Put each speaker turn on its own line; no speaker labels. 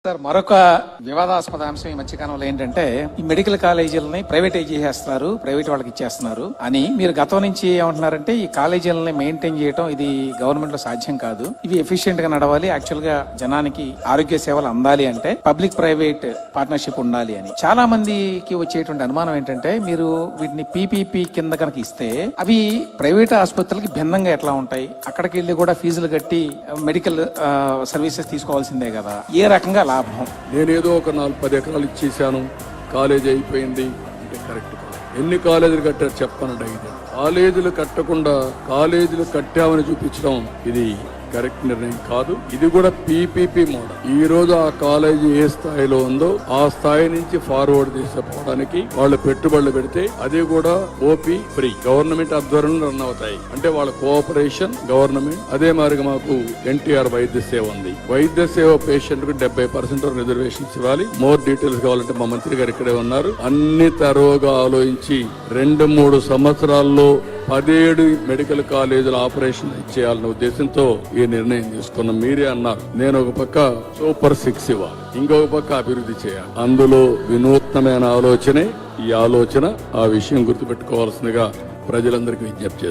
Sir, మరొక వివాదాస్పద అంశం ఈ మధ్యకాలంలో ఏంటంటే ఈ మెడికల్ కాలేజీలని ప్రైవేటైజ్ చేసేస్తున్నారు, ప్రైవేట్ వాళ్ళకి ఇచ్చేస్తున్నారు అని మీరు గతం నుంచి ఏమంటున్నారంటే ఈ కాలేజీలని మెయింటైన్ చేయడం ఇది గవర్నమెంట్ లో సాధ్యం కాదు, ఇవి ఎఫిషియెంట్ గా నడవాలి, యాక్చువల్ గా జనానికి ఆరోగ్య సేవలు అందాలి అంటే పబ్లిక్ ప్రైవేట్ పార్ట్నర్షిప్ ఉండాలి అని. చాలా మందికి వచ్చేటువంటి అనుమానం ఏంటంటే మీరు వీటిని పీపీపీ కింద కనుక ఇస్తే అవి ప్రైవేట్ ఆసుపత్రులకి భిన్నంగా ఎట్లా ఉంటాయి, అక్కడికి వెళ్ళి కూడా ఫీజులు కట్టి మెడికల్ సర్వీసెస్ తీసుకోవాల్సిందే కదా, ఏ రకంగా లాభం?
నేనేదో ఒక 4-10 ఎకరాలు ఇచ్చేసాను, కాలేజీ అయిపోయింది అంటే కరెక్ట్ కాదు. ఎన్ని కాలేజీలు కట్టారు చెప్పనండి. అయితే కాలేజీలు కట్టకుండా కాలేజీలు కట్టామని చూపించడం ఇది కరెక్ట్ నిర్ణయం కాదు. ఇది కూడా పీపీపీ మోడల్. ఈ రోజు ఆ కాలేజీ ఏ స్థాయిలో ఉందో ఆ స్థాయి నుంచి ఫార్వర్డ్ తీసుకుపోవడానికి వాళ్ళు పెట్టుబడులు పెడితే అది కూడా ఓపీ ఫ్రీ గవర్నమెంట్ ఆధ్వర్యంలో రన్ అవుతాయి. అంటే వాళ్ళ కోఆపరేషన్ గవర్నమెంట్. అదే మాదిరిగా మాకు ఎన్టీఆర్ వైద్య సేవ ఉంది. వైద్య సేవ పేషెంట్ కు 70% రిజర్వేషన్స్ ఇవ్వాలి. మోర్ డీటెయిల్స్ కావాలంటే మా మంత్రి గారు ఇక్కడే ఉన్నారు. అన్ని తరువుగా ఆలోచించి 2-3 సంవత్సరాల్లో 17 మెడికల్ కాలేజీల ఆపరేషన్ చేయాలన్న ఉద్దేశంతో ఈ నిర్ణయం తీసుకున్నాం. మీరే అన్నారు, నేను ఒక పక్క సూపర్ 6 ఇవ్వాలి, ఇంకొక పక్క అభివృద్ధి చేయాలి. అందులో వినూత్నమైన ఆలోచనే ఈ ఆలోచన. ఆ విషయం గుర్తుపెట్టుకోవాల్సిందిగా ప్రజలందరికీ విజ్ఞప్తి చేస్తున్నాను.